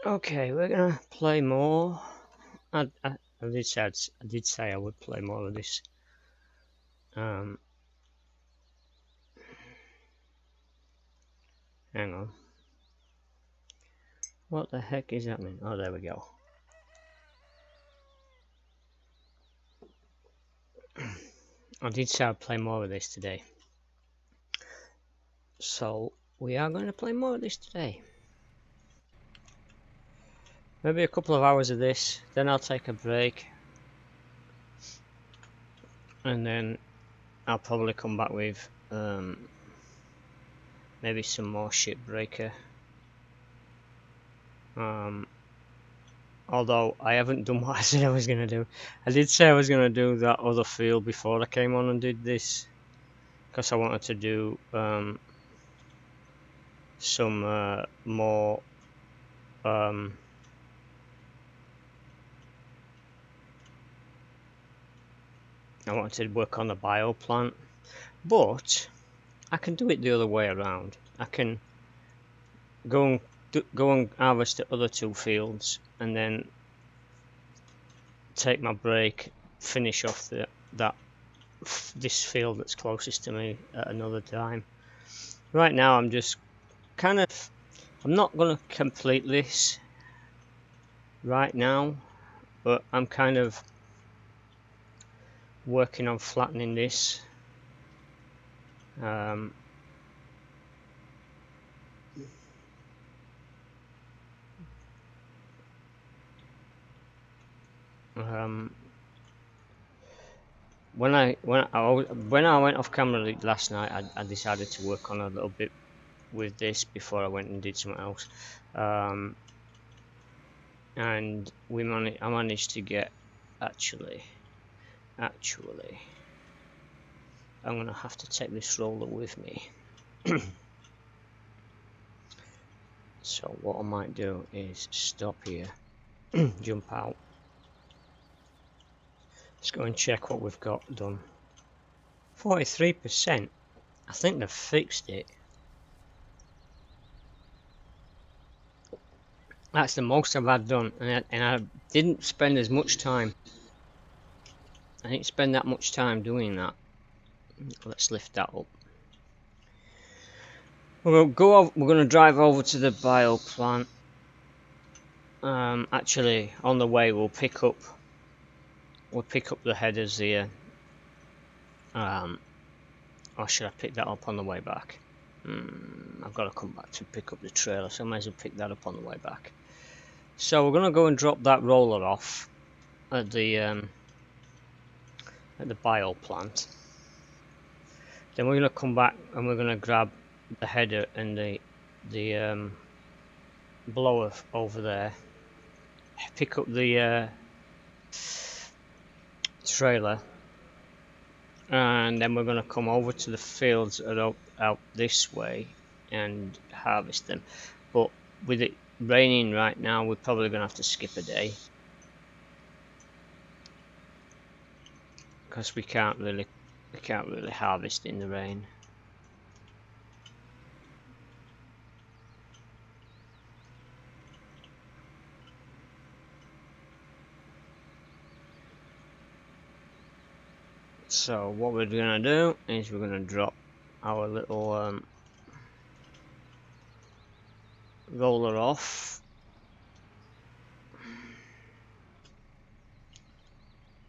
Okay, we're gonna play more. I did say I would play more of this. Um, Hang on. What the heck is happening? Oh, there we go. I did say I'd play more of this today. So we are going to play more of this today. Maybe a couple of hours of this, then I'll take a break, and then I'll probably come back with maybe some more Shipbreaker. Although I haven't done what I said I was going to do. I did say I was going to do that other field before I came on and did this, because I wanted to do some more I wanted to work on the bio plant, but I can do it the other way around. I can go and harvest the other two fields, and then take my break, finish off this field that's closest to me at another time. Right now, I'm just kind of. I'm not going to complete this right now, but I'm kind of working on flattening this. When I went off camera last night, I decided to work on a little bit with this before I went and did something else, and I managed to get actually. I'm gonna have to take this roller with me. So what I might do is stop here, jump out. Let's go and check what we've got done. 43%. I think they've fixed it. That's the most I've had done, and I didn't spend as much time. I didn't spend that much time doing that. Let's lift that up. We're going to drive over to the bio plant. Actually, on the way we'll pick up the headers here. Or should I pick that up on the way back? I've got to come back to pick up the trailer, so I might as well pick that up on the way back. So we're going to go and drop that roller off at the bio plant. Then we're going to come back and we're going to grab the header and the blower over there. Pick up the trailer, and then we're going to come over to the fields out this way and harvest them. But with it raining right now, we're probably going to have to skip a day, because we can't really harvest in the rain. So what we're going to do is we're going to drop our little roller off.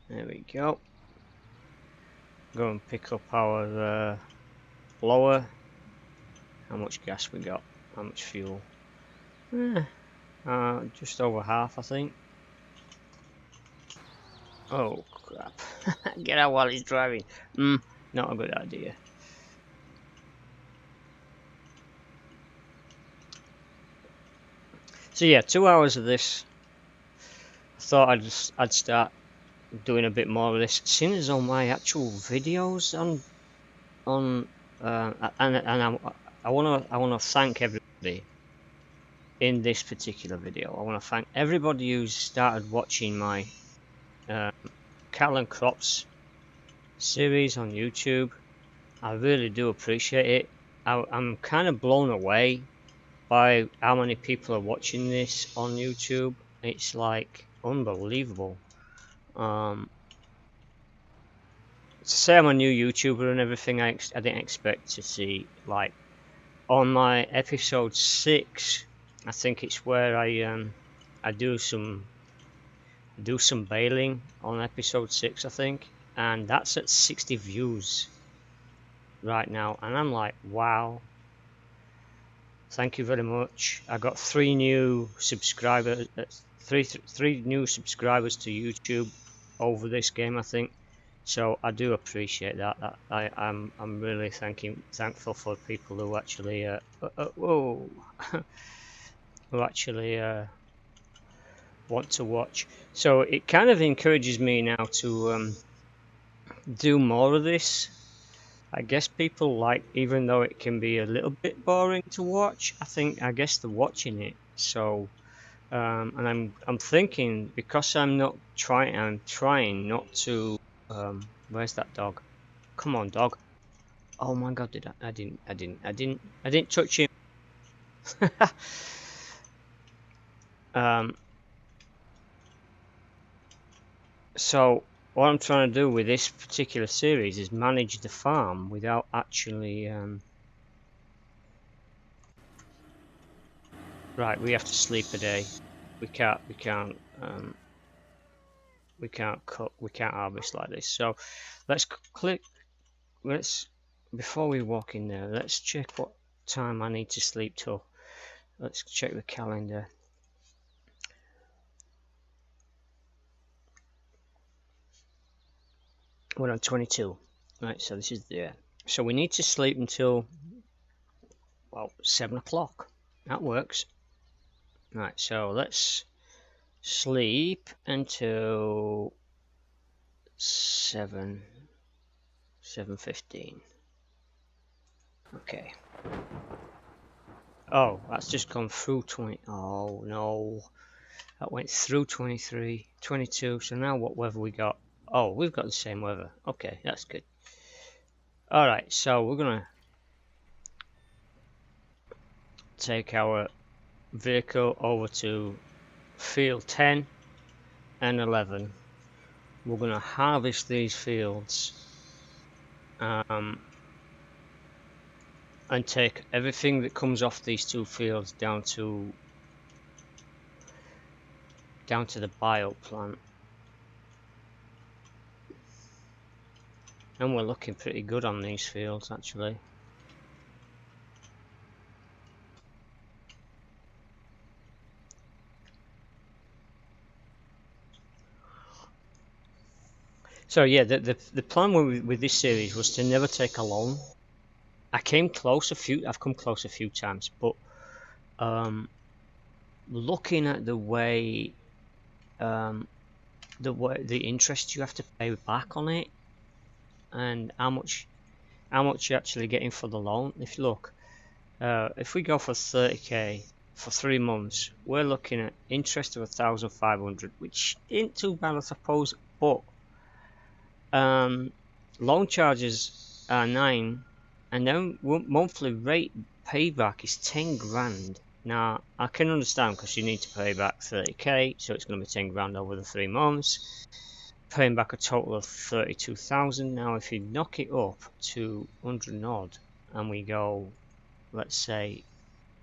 There we go. Go and pick up our blower. How much gas we got? How much fuel? Just over half, I think. Oh crap. Get out while he's driving. Not a good idea. So yeah, 2 hours of this. I thought I'd start doing a bit more of this. Seeing as on my actual videos and I wanna thank everybody in this particular video. I wanna thank everybody who's started watching my cattle and crops series on YouTube. I really do appreciate it. I'm kind of blown away by how many people are watching this on YouTube. It's like unbelievable. To say I'm a new YouTuber and everything, I didn't expect to see, like, on my episode 6, I think it's where I do some bailing on episode 6, I think, and that's at 60 views right now, and I'm like, wow, thank you very much. I got 3 new subscribers, three new subscribers to YouTube over this game, I think. So I do appreciate that. I'm really thankful for people who actually whoa who actually want to watch. So it kind of encourages me now to do more of this. I guess people like, even though it can be a little bit boring to watch, I guess they're watching it. So and I'm thinking, because I'm trying not to where's that dog? Come on, dog. Oh my god, I didn't touch him. So what I'm trying to do with this particular series is manage the farm without actually right, we have to sleep a day. We can't cook, we can't harvest like this. So let's before we walk in there, let's check what time I need to sleep till. Let's check the calendar. We're on 22. Right, so this is there. So we need to sleep until, well, 7 o'clock. That works. Right, so let's sleep until 7:15. Okay. Oh, that's just gone through 20. Oh no, that went through 23, 22. So now what weather we got? Oh, we've got the same weather. Okay, that's good. All right, so we're gonna take our vehicle over to field 10 and 11. We're gonna harvest these fields and take everything that comes off these 2 fields down to the bio plant. And we're looking pretty good on these fields, actually. So yeah, the plan with this series was to never take a loan. I've come close a few times, but looking at the way the interest you have to pay back on it, and how much you're actually getting for the loan. If you look, if we go for 30k for 3 months, we're looking at interest of 1,500, which isn't too bad, I suppose, but loan charges are 9, and then monthly rate payback is 10 grand. Now I can understand, because you need to pay back 30k, so it's going to be 10 grand over the 3 months, paying back a total of 32,000. Now if you knock it up to 100 odd, and we go, let's say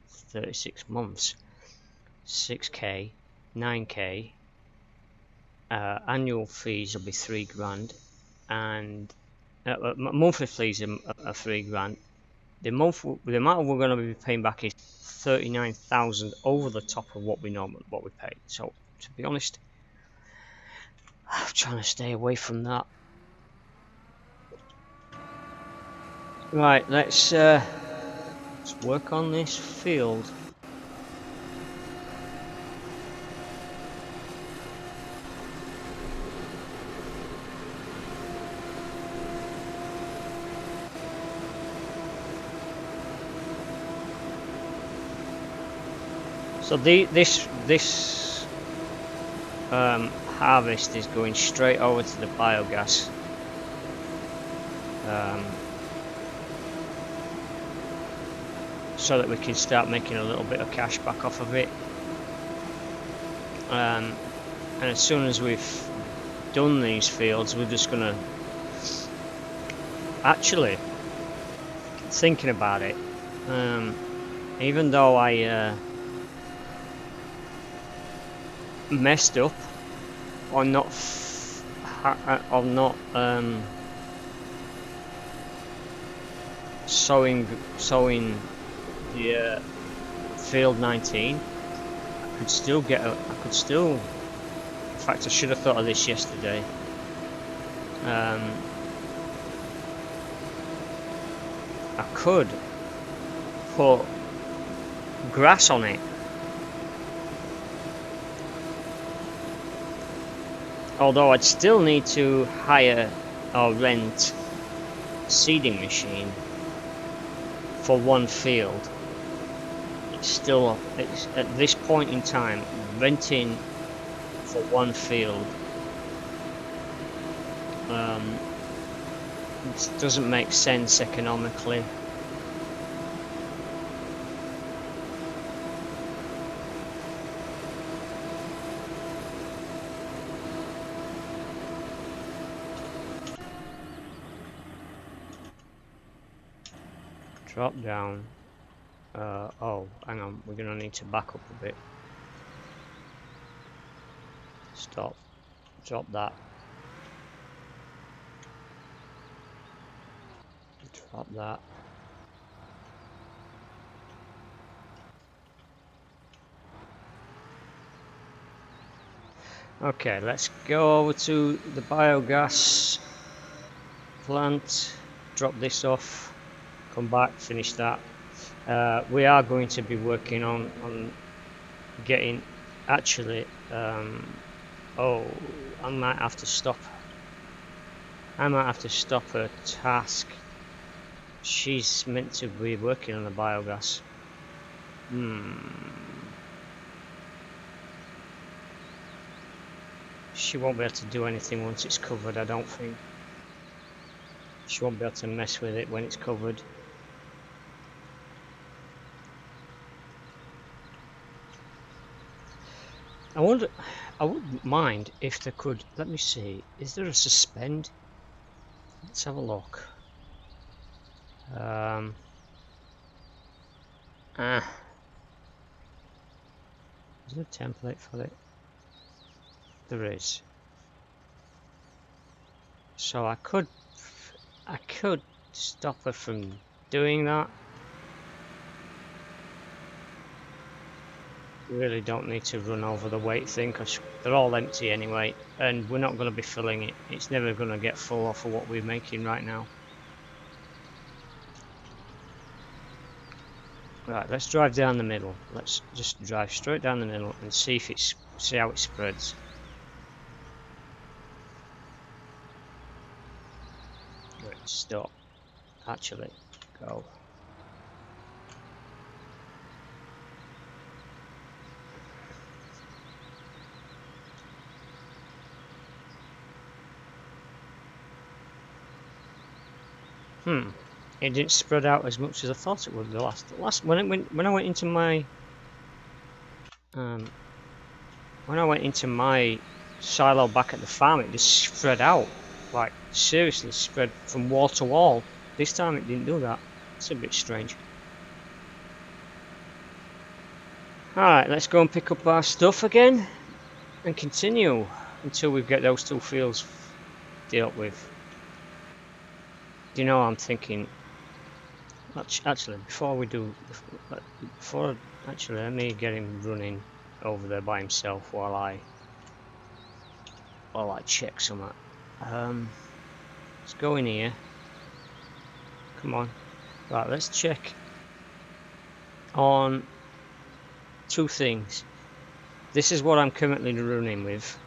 36 months, 6k, 9k, annual fees will be 3 grand, and monthly fees are 3 grand. The amount we're going to be paying back is 39,000 over the top of what we pay. So to be honest, I'm trying to stay away from that. Right, let's work on this field. So this harvest is going straight over to the biogas. so that we can start making a little bit of cash back off of it. And as soon as we've done these fields, we're just gonna actually, thinking about it, even though I messed up on not sowing the field 19, I could still get a, in fact I should have thought of this yesterday. I could put grass on it, although I'd still need to hire or rent a seeding machine for one field. It's at this point in time, renting for one field it doesn't make sense economically. Drop down. Oh, hang on, we're gonna need to back up a bit. Stop. Drop that. Drop that. Okay, let's go over to the biogas plant, drop this off, come back, finish that. We are going to be working on getting, actually, oh, I might have to stop her task. She's meant to be working on the biogas. She won't be able to do anything once it's covered, I don't think. She won't be able to mess with it when it's covered. I wonder, I wouldn't mind if they could, let me see, is there a suspend? Let's have a look. Is there a template for it? There is. So I could stop her from doing that. We really don't need to run over the weight thing because they're all empty anyway, and we're not going to be filling it. It's never going to get full off of what we're making right now. Right, let's drive down the middle. Let's just drive straight down the middle and see how it spreads. Right, stop. Actually, go. It didn't spread out as much as I thought it would. The last when I went into my silo back at the farm, it just spread out, like seriously spread from wall to wall. This time it didn't do that. It's a bit strange. Alright, let's go and pick up our stuff again and continue until we get those two fields dealt with. You know, I'm thinking, actually, actually, let me get him running over there by himself while I check something. Let's go in here. Come on. Right, let's check on two things. This is what I'm currently running with.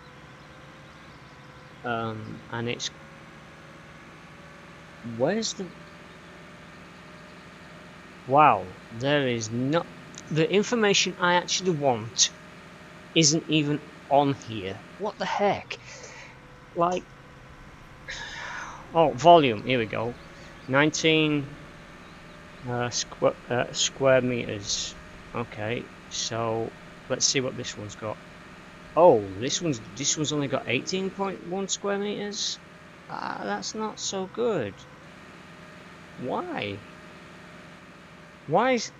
And it's, where's the, wow, there is not, the information I actually want isn't even on here. What the heck? Like, oh, volume, here we go. 19 Square meters. Okay, so let's see what this one's got. Oh, this one's only got 18.1 square meters. That's not so good. Why? Why is...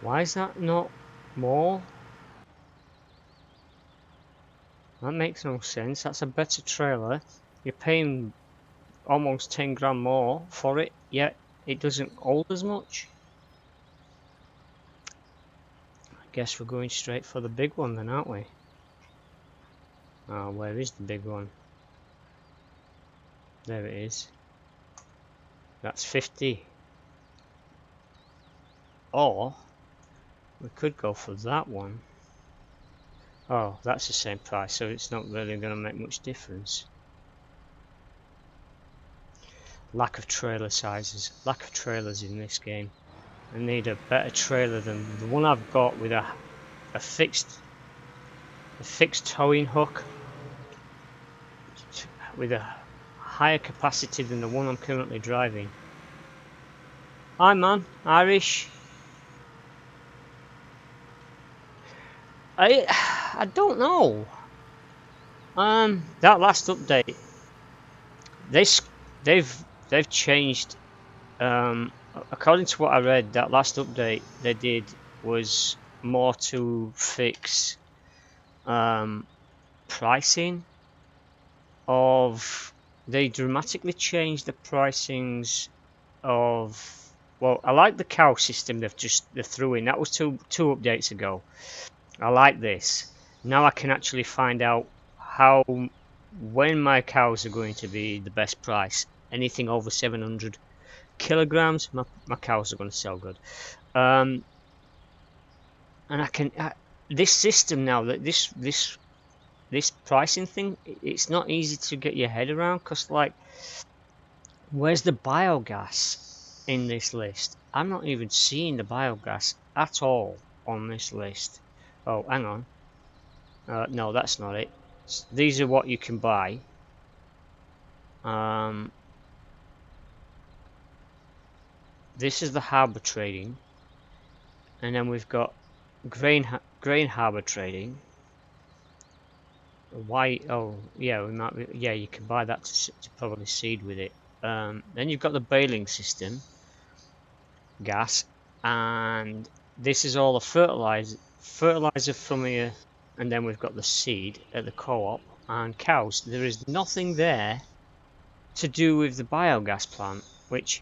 Why is that not more? That makes no sense. That's a better trailer. You're paying almost 10 grand more for it, yet it doesn't hold as much. I guess we're going straight for the big one then, aren't we? Oh, where is the big one? There it is. That's 50. Or we could go for that one. Oh, that's the same price, so it's not really going to make much difference. Lack of trailer sizes. Lack of trailers in this game. I need a better trailer than the one I've got with a fixed towing hook with a higher capacity than the one I'm currently driving. Hi man, Irish. I don't know. That last update, they've changed. According to what I read, that last update they did was more to fix pricing of. They dramatically changed the pricings of. Well, I like the cow system they threw in. That was two updates ago. I like this. Now I can actually find out when my cows are going to be the best price. Anything over 700 kilograms, my cows are going to sell good. And this system now, that this pricing thing, it's not easy to get your head around, because like, where's the biogas in this list? I'm not even seeing the biogas at all on this list. Oh, hang on. No, that's not it. These are what you can buy. This is the harbour trading, and then we've got grain harbour trading. Why? Oh, yeah, we might. Yeah, you can buy that to probably seed with it. Then you've got the baling system, gas, and this is all the fertilizer from here, and then we've got the seed at the co-op and cows. There is nothing there to do with the biogas plant, which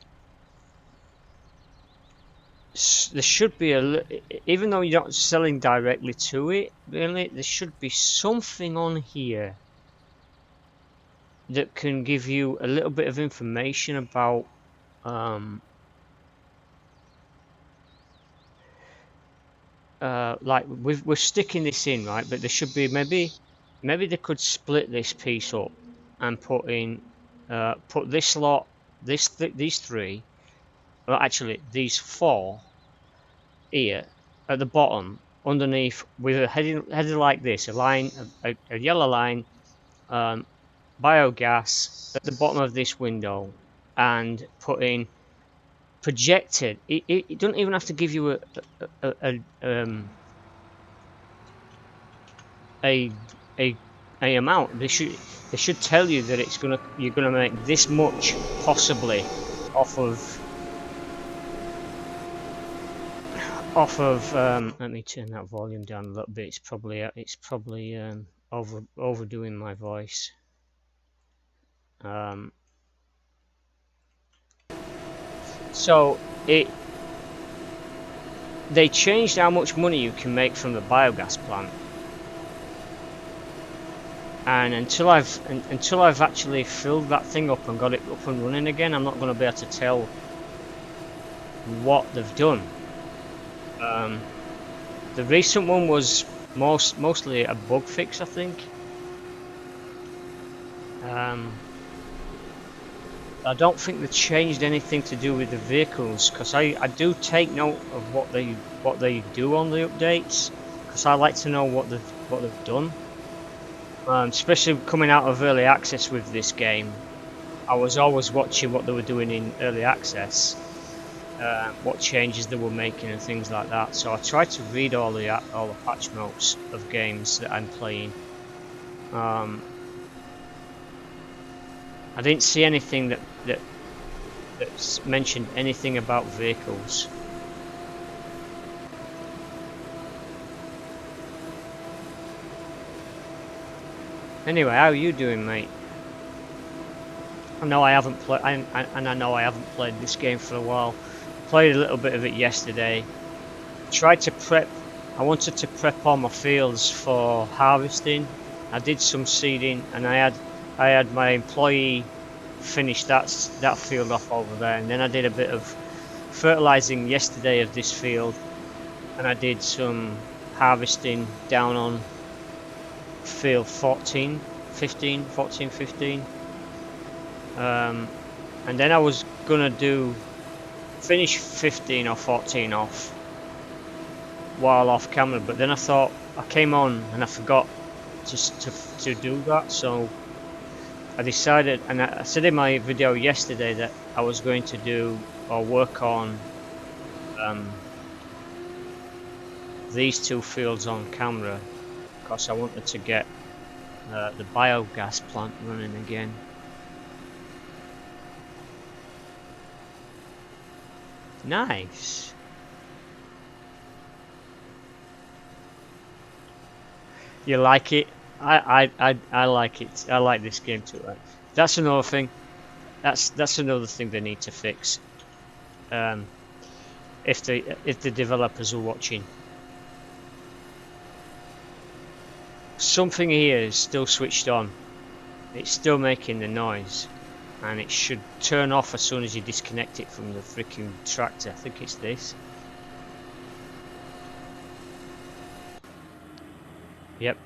there should be even though you're not selling directly to it, really, there should be something on here that can give you a little bit of information about like we're sticking this in, right? But there should be maybe they could split this piece up and put in put this lot, these three, well actually these four here at the bottom underneath with a header like this, a line, a yellow line, biogas at the bottom of this window, and put in projected. It doesn't even have to give you a amount. They should tell you that you're gonna make this much possibly off of let me turn that volume down a little bit. It's probably overdoing my voice. So they changed how much money you can make from the biogas plant, and until I've actually filled that thing up and got it up and running again, I'm not going to be able to tell what they've done. The recent one was mostly a bug fix, I think. I don't think they changed anything to do with the vehicles, because I do take note of what they do on the updates, because I like to know what they've done. especially coming out of early access with this game. I was always watching what they were doing in early access, what changes they were making and things like that. So I tried to read all the patch notes of games that I'm playing. I didn't see anything that's mentioned anything about vehicles. Anyway, how are you doing, mate? I know I haven't played, and I know I haven't played this game for a while. Played a little bit of it yesterday. Tried to prep. I wanted to prep all my fields for harvesting. I did some seeding, and I had my employee finish that field off over there, and then I did a bit of fertilizing yesterday of this field, and I did some harvesting down on field 14, 15, 14, 15. And then I was gonna finish 15 or 14 off while off camera, but then I thought, I came on and I forgot to do that, so I decided, and I said in my video yesterday that I was going to do or work on these two fields on camera because I wanted to get the biogas plant running again. Nice. You like it? I like it. I like this game too. Right? That's another thing. That's another thing they need to fix. If the developers are watching, something here is still switched on. It's still making the noise, and it should turn off as soon as you disconnect it from the freaking tractor. I think it's this. Yep.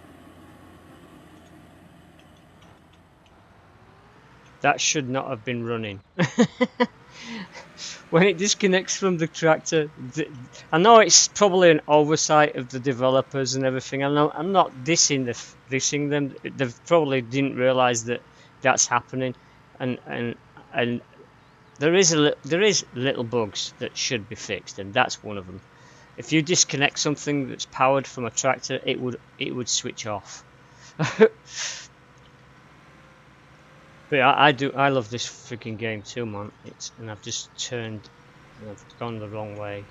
That should not have been running. When it disconnects from the tractor, I know it's probably an oversight of the developers and everything. I know I'm not dissing them. They probably didn't realise that that's happening, and there is little bugs that should be fixed, and that's one of them. If you disconnect something that's powered from a tractor, it would switch off. But yeah, I love this freaking game too, man. And I've just I've gone the wrong way.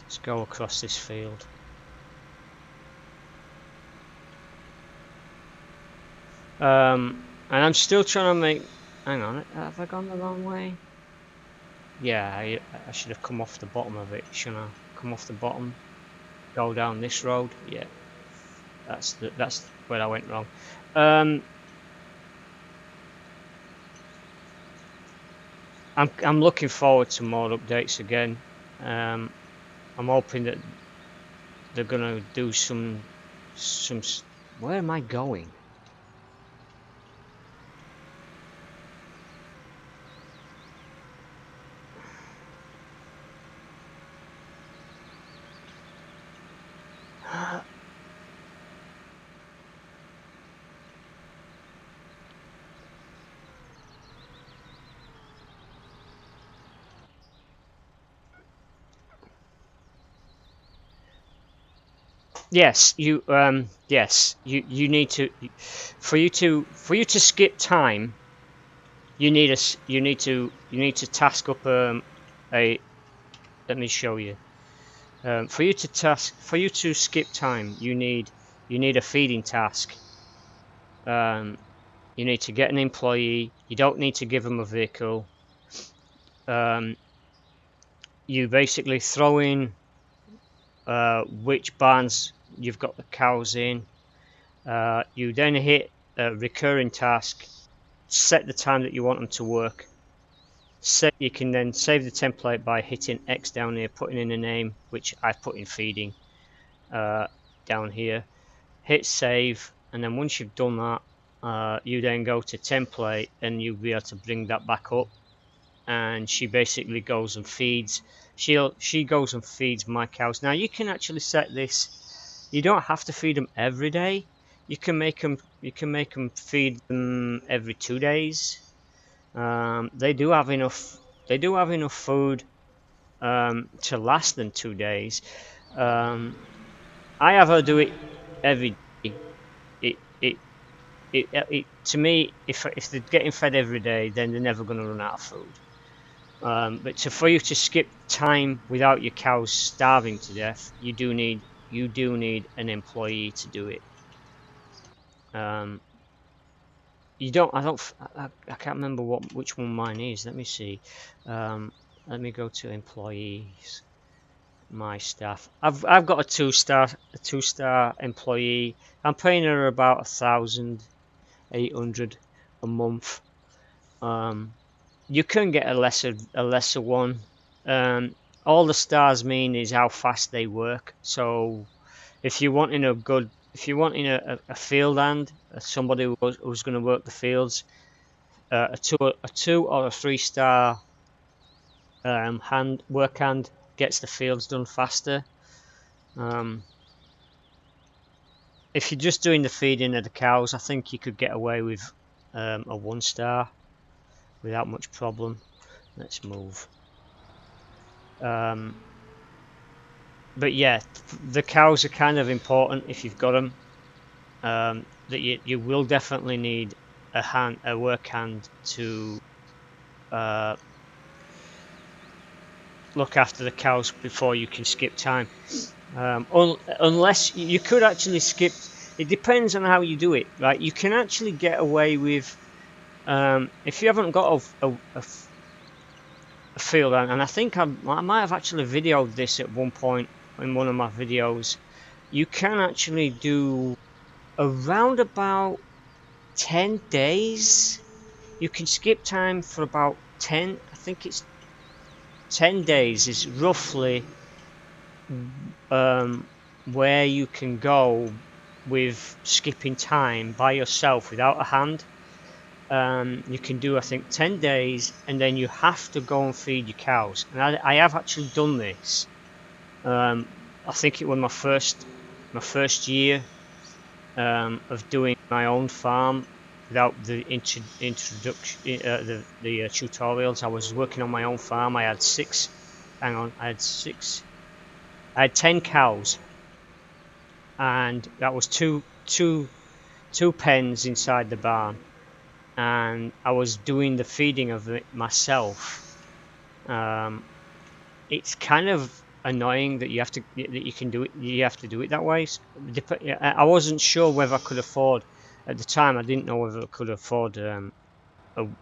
Let's go across this field. And I'm still trying to make. Hang on, have I gone the wrong way? Yeah, I should have come off the bottom of it, shouldn't I? Come off the bottom, go down this road. Yeah, that's where I went wrong. I'm looking forward to more updates again. I'm hoping that they're gonna do some. Where am I going? Yes, you need to for you to skip time. You need to task up a. Let me show you. For you to skip time, you need a feeding task. You need to get an employee. You don't need to give them a vehicle. You basically throw in which barns you've got the cows in. You then hit a recurring task, set the time that you want them to work. You can then save the template by hitting X down here, putting in a name, which I put in feeding down here. Hit save, and then once you've done that, you then go to template, and you'll be able to bring that back up. And she basically goes and feeds. She goes and feeds my cows. Now you can actually set this. You don't have to feed them every day. you can make them feed them every 2 days. They do have enough food to last them 2 days. I have her do it every day. It to me, if they're getting fed every day, then they're never going to run out of food. But for you to skip time without your cows starving to death, you do need an employee to do it. You don't. I can't remember which one mine is. Let me see. Let me go to employees. My staff. I've got a two star employee. I'm paying her about 1,800 a month. You can get a lesser one. All the stars mean is how fast they work. So if you're wanting a field hand, somebody who's going to work the fields, a 2 or a 3 star work hand gets the fields done faster. If you're just doing the feeding of the cows, I think you could get away with a 1 star without much problem. Let's move. But yeah, the cows are kind of important if you've got them. That you will definitely need a work hand to look after the cows before you can skip time. Unless you could actually skip. It depends on how you do it, right? You can actually get away with if you haven't got a field, and I think I might have actually videoed this at one point in one of my videos. You can actually do around about 10 days. You can skip time for about 10. I think it's 10 days is roughly where you can go with skipping time by yourself without a hand. You can do, I think, 10 days, and then you have to go and feed your cows. And I have actually done this. I think it was my first year of doing my own farm without the introduction, the tutorials. I was working on my own farm. I had 10 cows, and that was two pens inside the barn, and I was doing the feeding of it myself. It's kind of annoying that you have to do it that way. I wasn't sure whether I could afford at the time. I didn't know whether I could afford a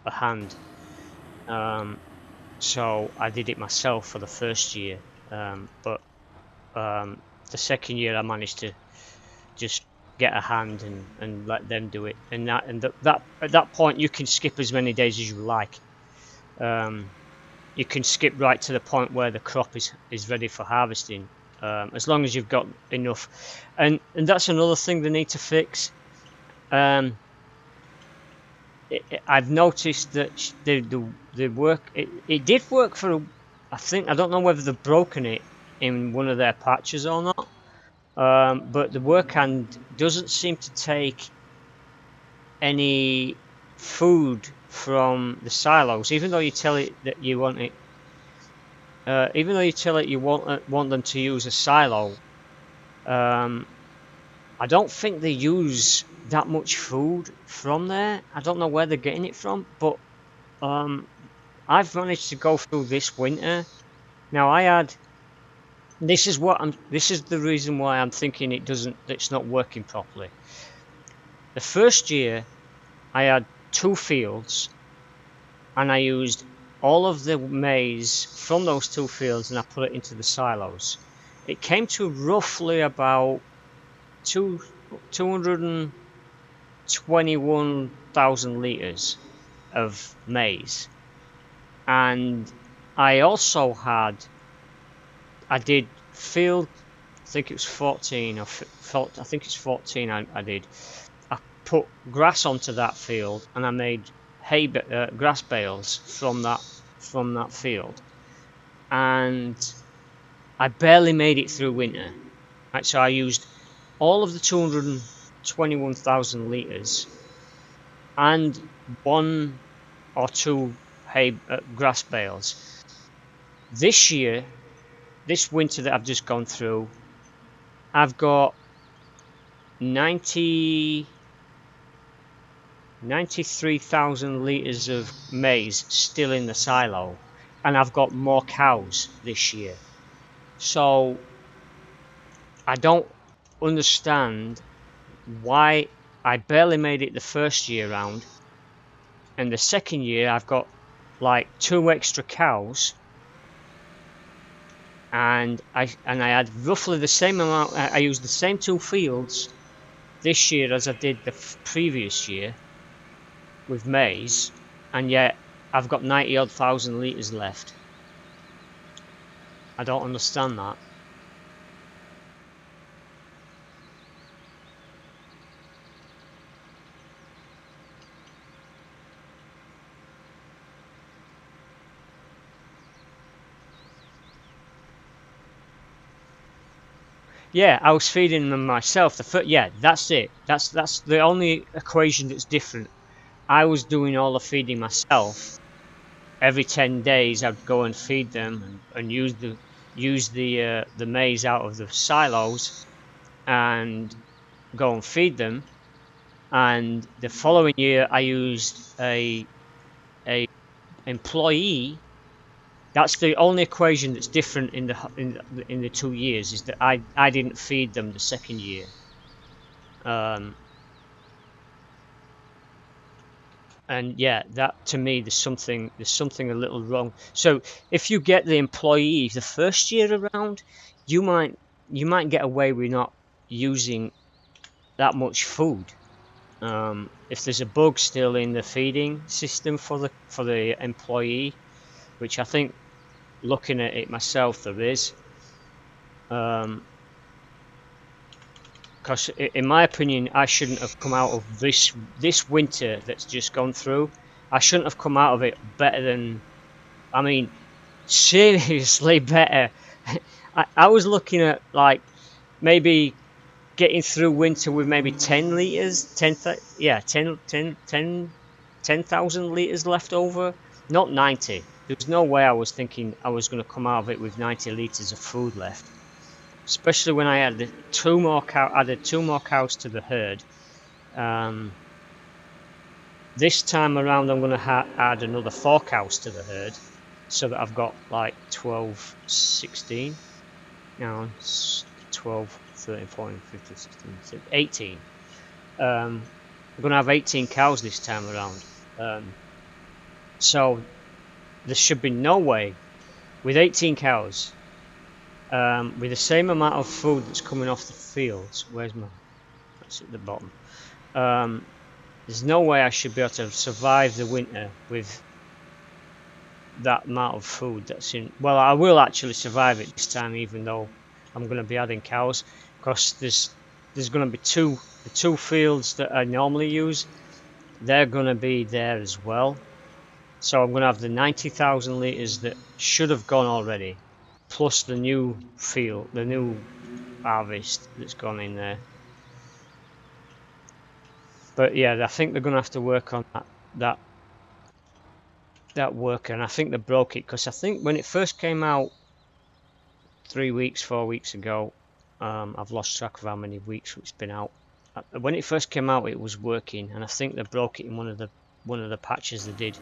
hand, so I did it myself for the first year. But the second year I managed to just get a hand and let them do it. And that at that point you can skip as many days as you like. You can skip right to the point where the crop is ready for harvesting, as long as you've got enough. And that's another thing they need to fix. I've noticed that the work it did work for. I don't know whether they've broken it in one of their patches or not. But the work hand doesn't seem to take any food from the silos, even though you tell it that you want it. Even though you tell it you want them to use a silo, I don't think they use that much food from there. I don't know where they're getting it from, but I've managed to go through this winter. Now this is the reason why I'm thinking it's not working properly. The first year I had 2 fields, and I used all of the maize from those 2 fields and I put it into the silos. It came to roughly about 221,000 litres of maize. And I also did field, I think it was 14, I think it's 14 I did. I put grass onto that field and I made grass bales from that field, and I barely made it through winter. Right, so I used all of the 21,000 litres and 1 or 2 grass bales. This year, this winter that I've just gone through, I've got 93,000 litres of maize still in the silo, and I've got more cows this year. So I don't understand why I barely made it the first year round, and the second year I've got like 2 extra cows, and I had roughly the same amount. I used the same 2 fields this year as I did the previous year with maize, and yet I've got 90 odd thousand litres left. I don't understand that. Yeah, I was feeding them myself. Yeah, that's it. That's the only equation that's different. I was doing all the feeding myself. Every 10 days, I'd go and feed them and use the maize out of the silos and go and feed them. And the following year, I used a employee. That's the only equation that's different in the 2 years, is that I didn't feed them the second year. And yeah, that to me, there's something a little wrong. So if you get the employee the first year around, you might get away with not using that much food. If there's a bug still in the feeding system for the employee, which I think, looking at it myself, there is. Because in my opinion, I shouldn't have come out of this winter that's just gone through. I shouldn't have come out of it better than, I mean, seriously better. I was looking at like maybe getting through winter with maybe 10 litres, 10,000 litres left over, not 90. There's no way I was thinking I was going to come out of it with 90 litres of food left. Especially when I added 2 more cows to the herd. This time around, I'm going to add another 4 cows to the herd, so that I've got like 12, 16. Now 12, 13, 14, 15, 16, 17, 18. I'm going to have 18 cows this time around. So there should be no way, with 18 cows, with the same amount of food that's coming off the fields. Where's my? That's at the bottom. There's no way I should be able to survive the winter with that amount of food that's in. Well, I will actually survive it this time, even though I'm going to be adding cows, because there's going to be the 2 fields that I normally use. They're going to be there as well. So I'm going to have the 90,000 litres that should have gone already, plus the new field, the new harvest that's gone in there. But yeah, I think they're going to have to work on that worker, and I think they broke it, because I think when it first came out 4 weeks ago, I've lost track of how many weeks it's been out. When it first came out, it was working, and I think they broke it in one of the patches they did.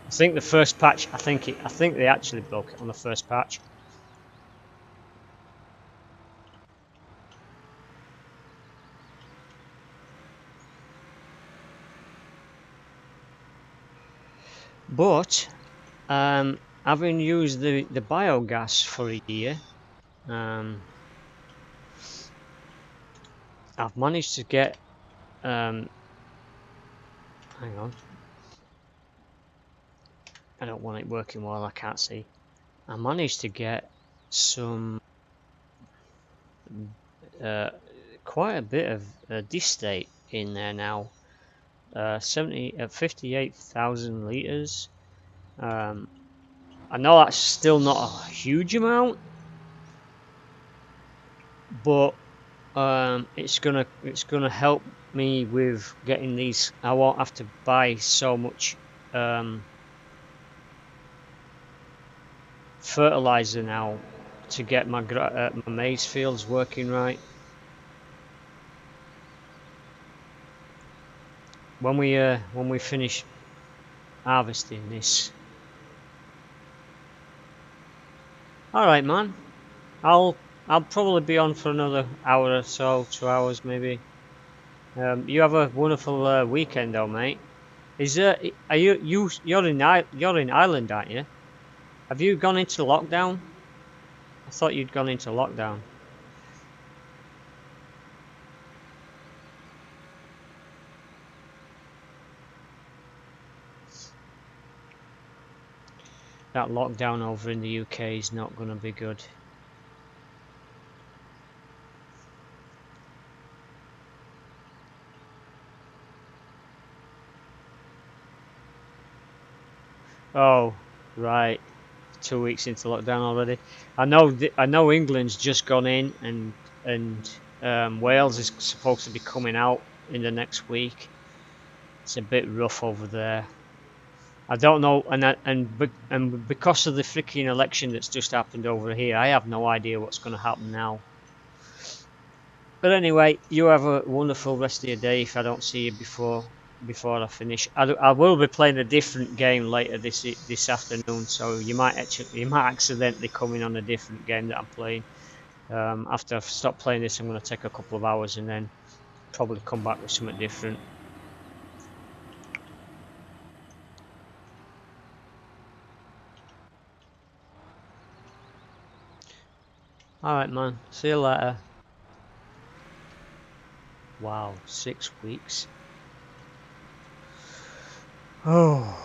I think the first patch, I think they actually broke it on the first patch. But having used the biogas for a year, I've managed to get, hang on, I don't want it working while I can't see. I managed to get some quite a bit of distate in there now. 58,000 litres. I know that's still not a huge amount, but it's gonna help me with getting these. I won't have to buy so much fertilizer now to get my maize fields working right. When we finish harvesting this. All right, man. I'll probably be on for another hour or so, 2 hours maybe. You have a wonderful weekend, though, mate. Are you're in Ireland, aren't you? Have you gone into lockdown? I thought you'd gone into lockdown. That lockdown over in the UK is not going to be good. Oh, right. 2 weeks into lockdown already. I know England's just gone in, and Wales is supposed to be coming out in the next week. It's a bit rough over there. I don't know, and because of the freaking election that's just happened over here, I have no idea what's going to happen now. But anyway, you have a wonderful rest of your day. If I don't see you before I finish, I will be playing a different game later this afternoon. So you might accidentally come in on a different game that I'm playing. After I've stopped playing this, I'm going to take a couple of hours and then probably come back with something different. Alright, man. See you later. Wow, 6 weeks. Oh.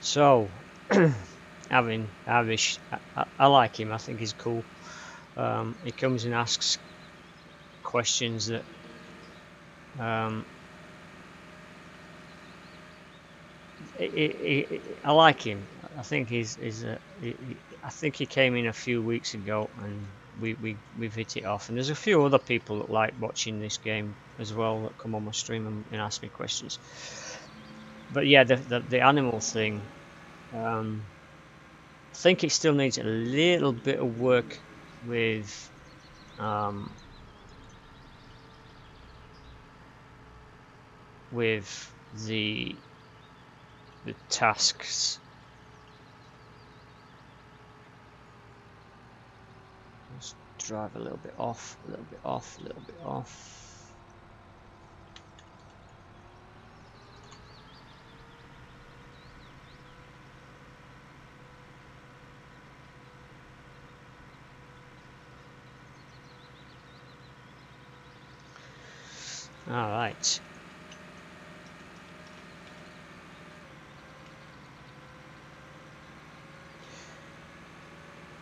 So, Avish, I like him. I think he's cool. He comes and asks questions that I like him. I think I think he came in a few weeks ago, and we've hit it off. And there's a few other people that like watching this game as well that come on my stream and ask me questions. But yeah, the animal thing. I think it still needs a little bit of work with the tasks. Let's drive a little bit off, a little bit off, a little bit off. All right.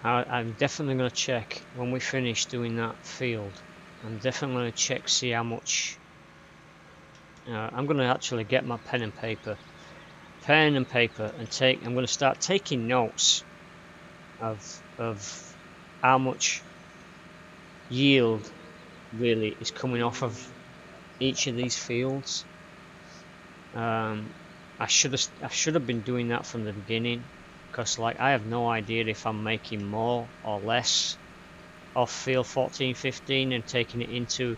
I'm definitely going to check when we finish doing that field. I'm definitely going to check, see how much. I'm going to actually get my pen and paper, and take. I'm going to start taking notes of how much yield really is coming off of each of these fields. I should have been doing that from the beginning, because like I have no idea if I'm making more or less off field 14, 15 and taking it into.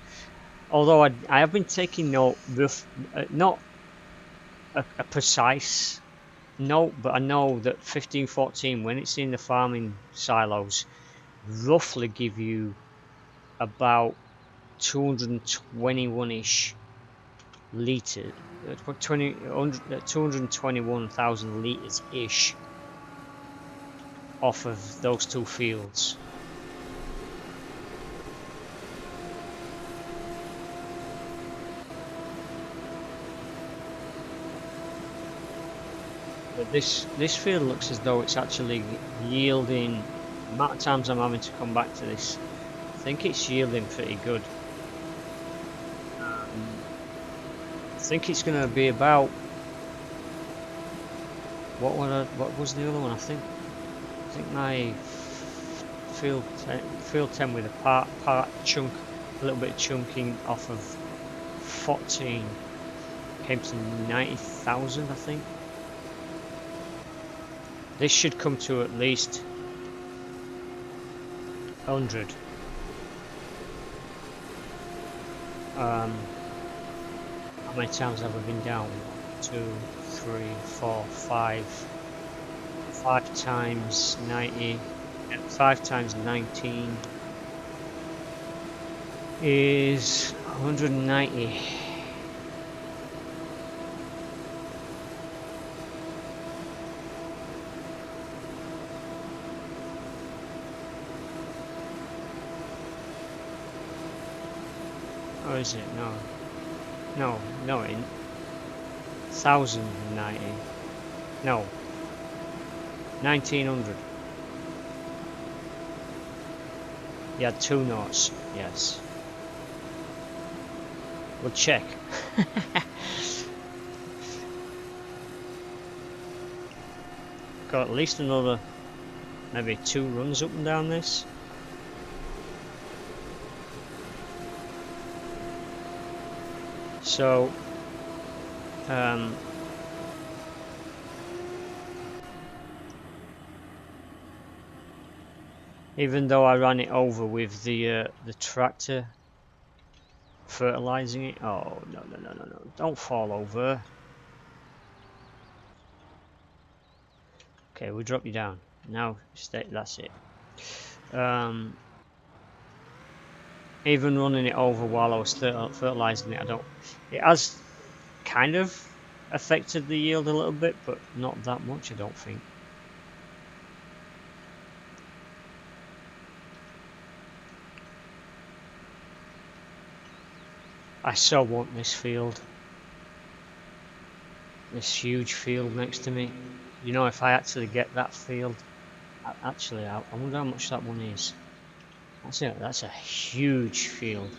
Although I have been taking note, not a precise note, but I know that 15, 14, when it's in the farming silos, roughly give you about 221-ish litres, 221,000 litres ish off of those two fields. But this field looks as though it's actually yielding. The amount of times I'm having to come back to this, I think it's yielding pretty good. think it's going to be about what was the other one? I think my field 10 with a part chunk, a little bit of chunking off of 14 came to 90,000, I think. This should come to at least 100. How many times have I been down? 2, 3, 4, 5. 5 times 90. 5 times 19 is 190. Or is it? No, it ain't. 1090. No. 1900. You had 2 knots, yes. We'll check. Got at least another maybe 2 runs up and down this. So even though I ran it over with the tractor fertilizing it. Oh no, don't fall over. Okay, we'll drop you down now. Stay, that's it. Even running it over while I was fertilizing it, it has kind of affected the yield a little bit, but not that much, I don't think. I so want this field, this huge field next to me. You know, if I actually get that field, actually, I wonder how much that one is. That's a huge field.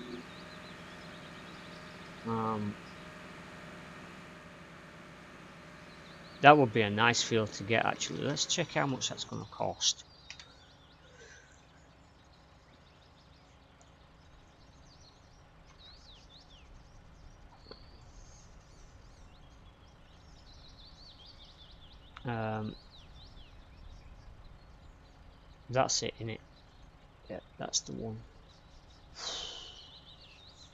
That would be a nice field to get, actually. Let's check how much that's going to cost. That's it, innit? Yeah, that's the one.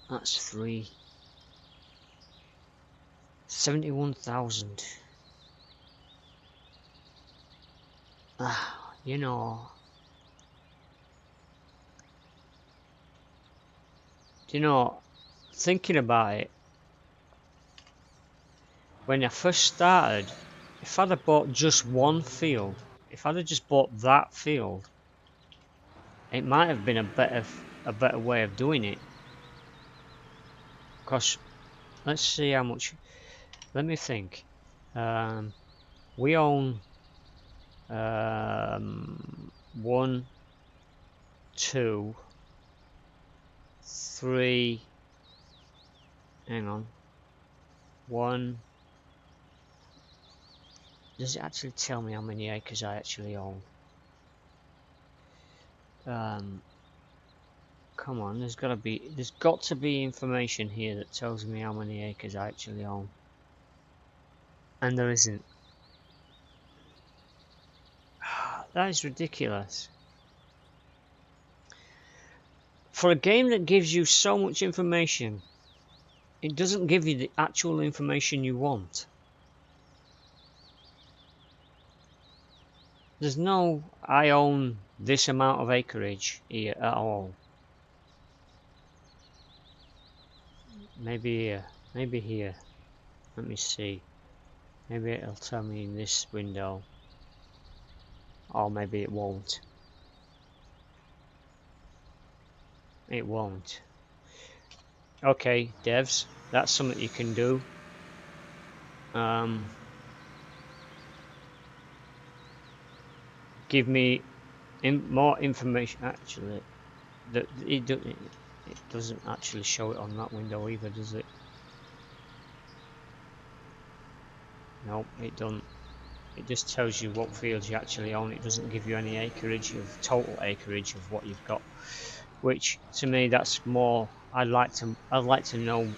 That's 3. 71,000. You know, thinking about it, when I first started, if I'd have bought just one field, if I'd have just bought that field, it might have been a better way of doing it. Because let's see how much. Let me think. We own 1, 2, 3. Hang on. 1. Does it actually tell me how many acres I actually own? Come on, there's got to be information here that tells me how many acres I actually own. And there isn't. That is ridiculous. For a game that gives you so much information, it doesn't give you the actual information you want. There's no, I own this amount of acreage here at all. Maybe here, maybe here. Let me see. Maybe it'll tell me in this window. Or maybe it won't. It won't. Okay, devs, that's something you can do. Give me more information. Actually, it doesn't actually show it on that window either, does it? Nope, it doesn't. It just tells you what fields you actually own. It doesn't give you any acreage of total acreage of what you've got. Which to me, that's more. I'd like to know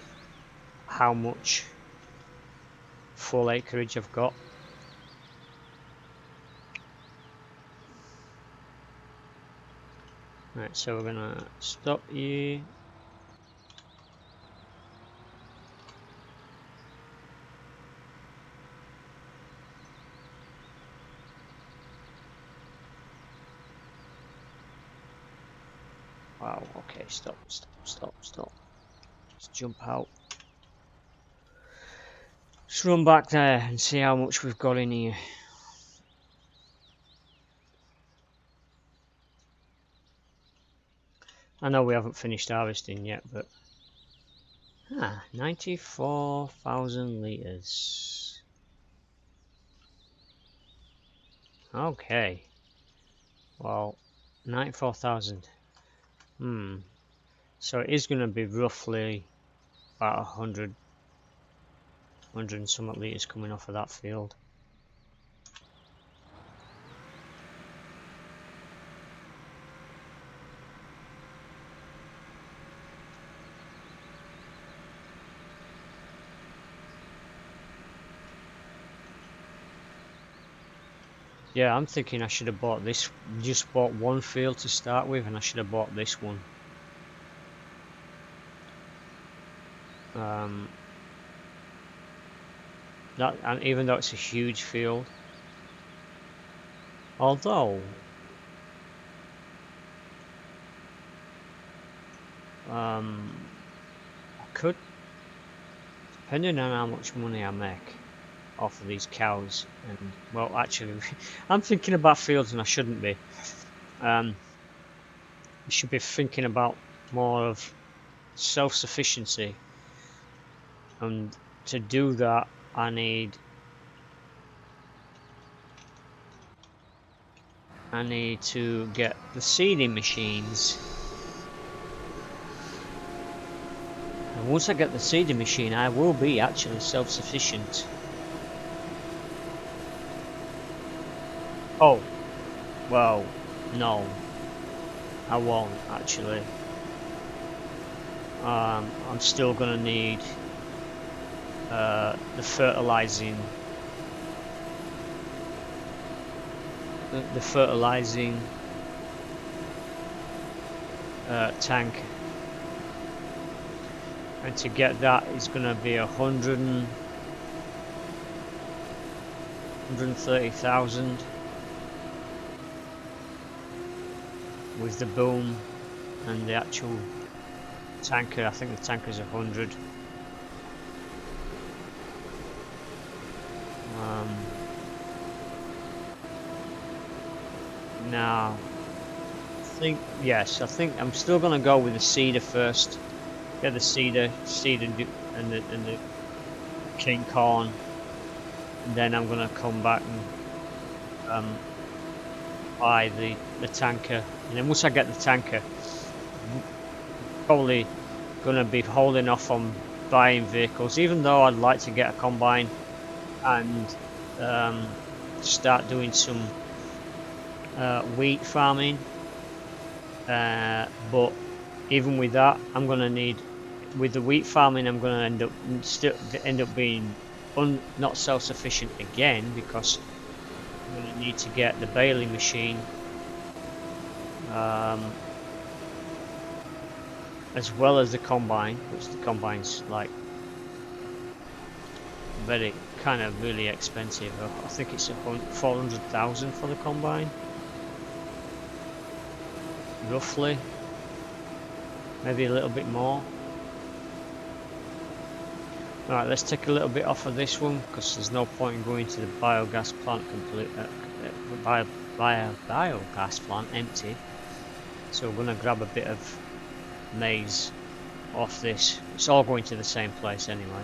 how much full acreage I've got. Right, so we're gonna stop here. Wow, okay, stop. Let's jump out. Let's run back there and see how much we've got in here. I know we haven't finished harvesting yet, but 94,000 litres. Okay. Well, 94,000. So it is going to be roughly about 100 and some litres coming off of that field. Yeah, I'm thinking I should have bought this, just bought one field to start with, and I should have bought this one. That, and even though it's a huge field, although I could, depending on how much money I make off of these cows, and well, actually, I'm thinking about fields and I shouldn't be. We should be thinking about more of self-sufficiency, and to do that, I need to get the seeding machines. And once I get the seeding machine, I will be actually self-sufficient. Oh, well, no, I won't actually. I'm still gonna need the fertilizing tank, and to get that is gonna be 130,000 with the boom and the actual tanker. I think the tanker's 100. Now, I think I'm still gonna go with the seeder first. Get the seed and the king corn, and then I'm gonna come back and buy the tanker. And then once I get the tanker, I'm probably gonna be holding off on buying vehicles, even though I'd like to get a combine and start doing some wheat farming. But even with that, I'm gonna need, with the wheat farming, I'm gonna end up being not self-sufficient again, because I'm gonna need to get the baling machine, as well as the combine, which the combine's like very kind of really expensive. I think it's 400,000 for the combine, roughly, maybe a little bit more. Alright, let's take a little bit off of this one, because there's no point in going to the biogas plant biogas plant empty. So we're going to grab a bit of maize off this. It's all going to the same place anyway.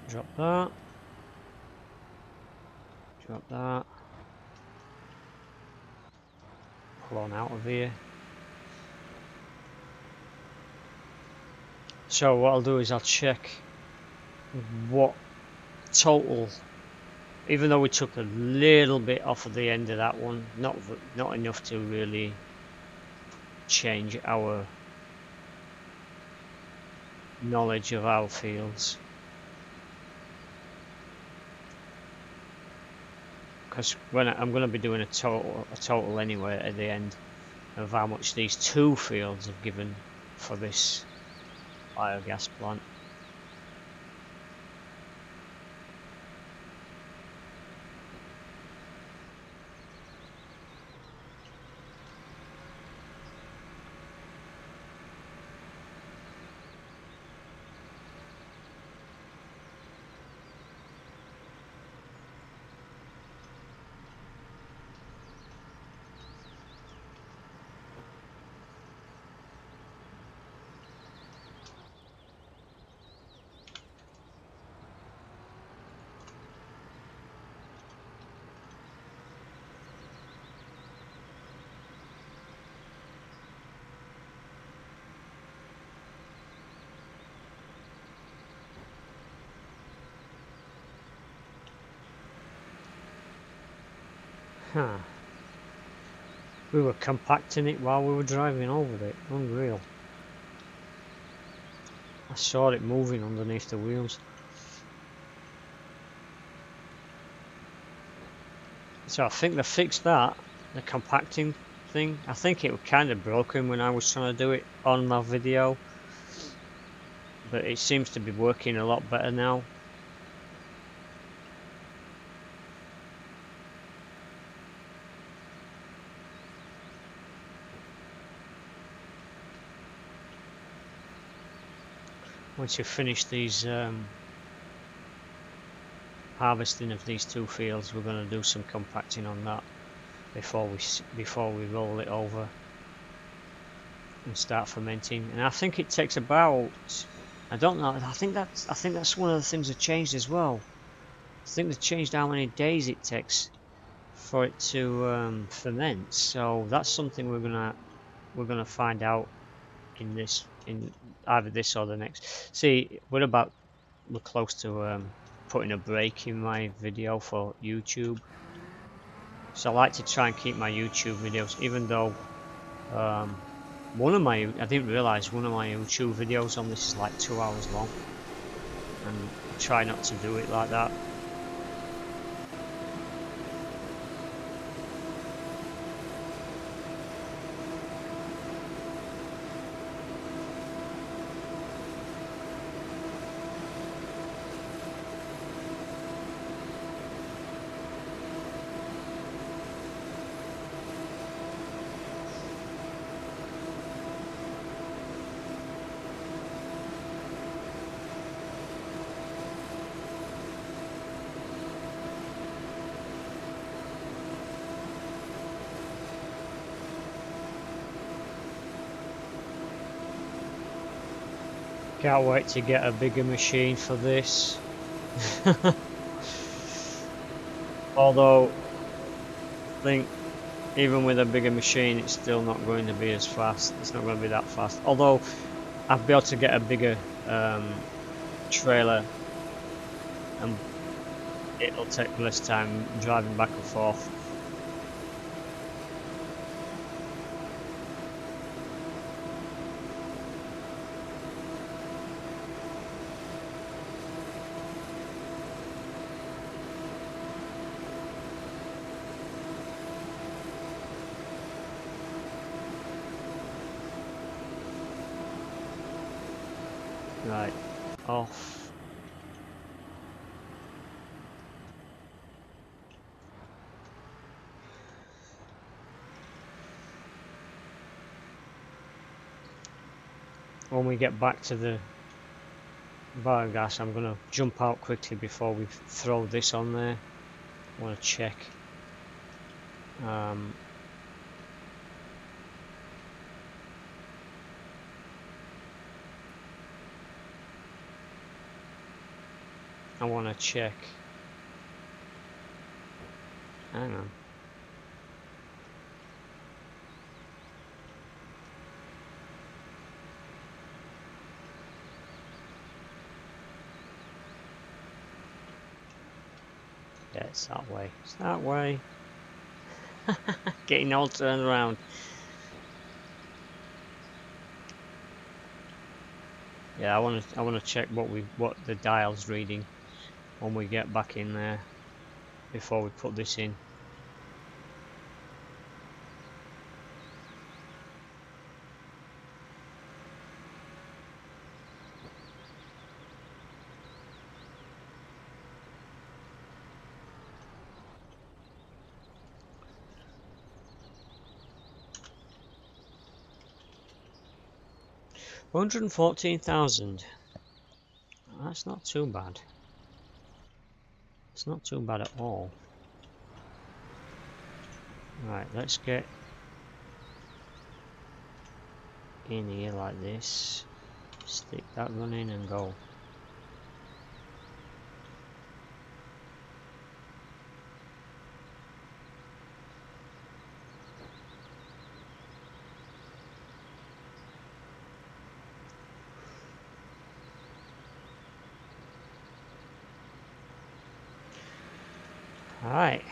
Drop that. Drop that. Pull on out of here. So what I'll do is I'll check what total, even though we took a little bit off of the end of that one, not enough to really change our knowledge of our fields, because when I'm going to be doing a total anyway at the end of how much these two fields have given for this biogas plant. Huh. We were compacting it while we were driving over it. Unreal. I saw it moving underneath the wheels. So I think they fixed that, the compacting thing. I think it was kind of broken when I was trying to do it on my video, but it seems to be working a lot better now. Once you finish these harvesting of these two fields, we're going to do some compacting on that before we roll it over and start fermenting. And I think it takes about, I don't know, I think that's one of the things that changed as well. I think they changed how many days it takes for it to ferment. So that's something we're gonna find out in either this or the next. See, we're close to putting a break in my video for YouTube. So I like to try and keep my YouTube videos, even though I didn't realize one of my YouTube videos on this is like 2 hours long, and I try not to do it like that. Can't wait to get a bigger machine for this. Although, I think even with a bigger machine, it's still not going to be as fast. It's not going to be that fast. Although, I'll be able to get a bigger trailer, and it'll take less time driving back and forth. Right, off. When we get back to the biogas, I'm going to jump out quickly before we throw this on there. I want to check. I want to check. Hang on. Yeah, it's that way. It's that way. Getting all turned around. Yeah, I want to check what the dial's reading when we get back in there before we put this in. $114,000. That's not too bad. It's not too bad at all. Right, let's get in here like this. Stick that gun in and go. Alright.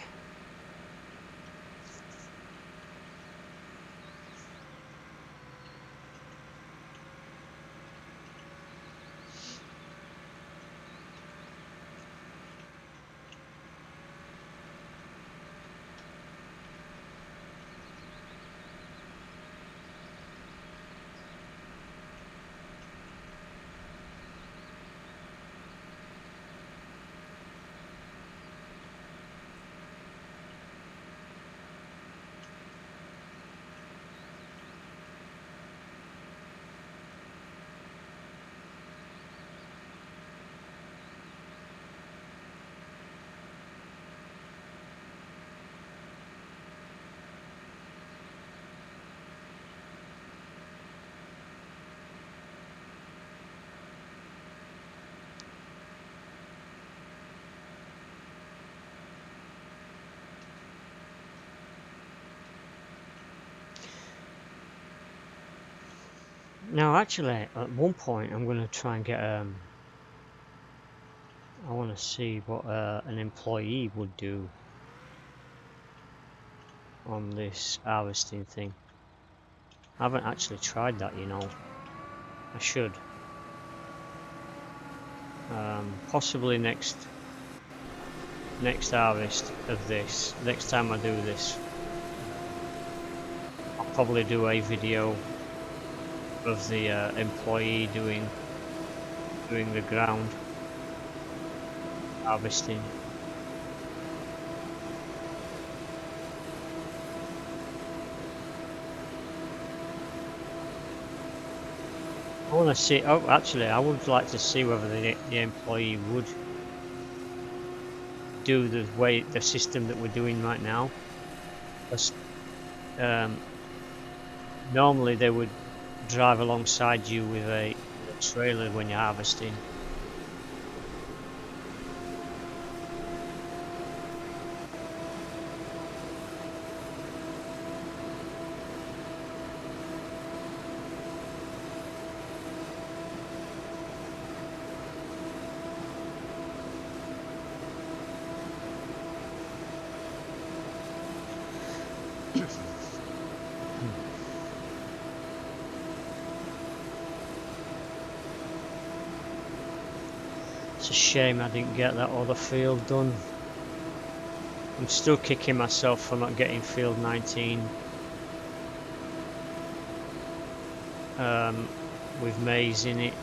Now actually at one point I'm going to try and get I want to see what an employee would do on this harvesting thing. I haven't actually tried that, you know. I should. Possibly next harvest of this. Next time I do this, I'll probably do a video of the employee doing the ground harvesting. I want to see. Oh, actually, I would like to see whether the employee would do the system that we're doing right now. Because normally they would drive alongside you with a trailer when you're harvesting. It's a shame I didn't get that other field done. I'm still kicking myself for not getting field 19 with maize in it.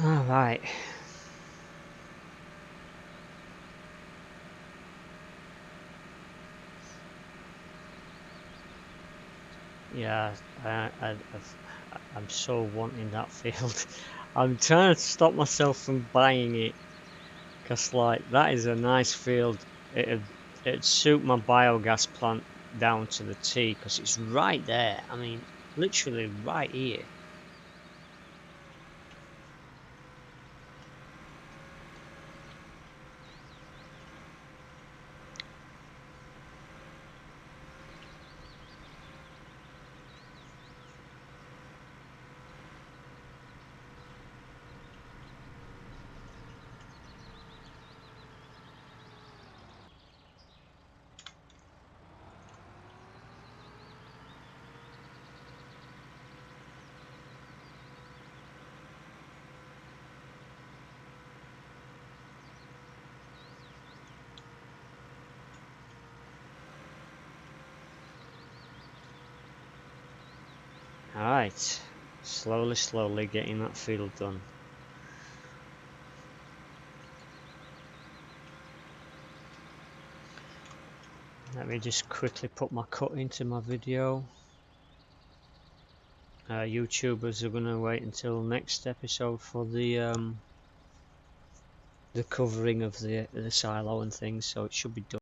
All right. Yeah, I'm so wanting that field. I'm trying to stop myself from buying it because, like, that is a nice field. It'd suit my biogas plant down to the T because it's right there. I mean, literally right here. Alright, slowly getting that field done. Let me just quickly put my cut into my video. YouTubers are gonna wait until next episode for the covering of the silo and things, so it should be done.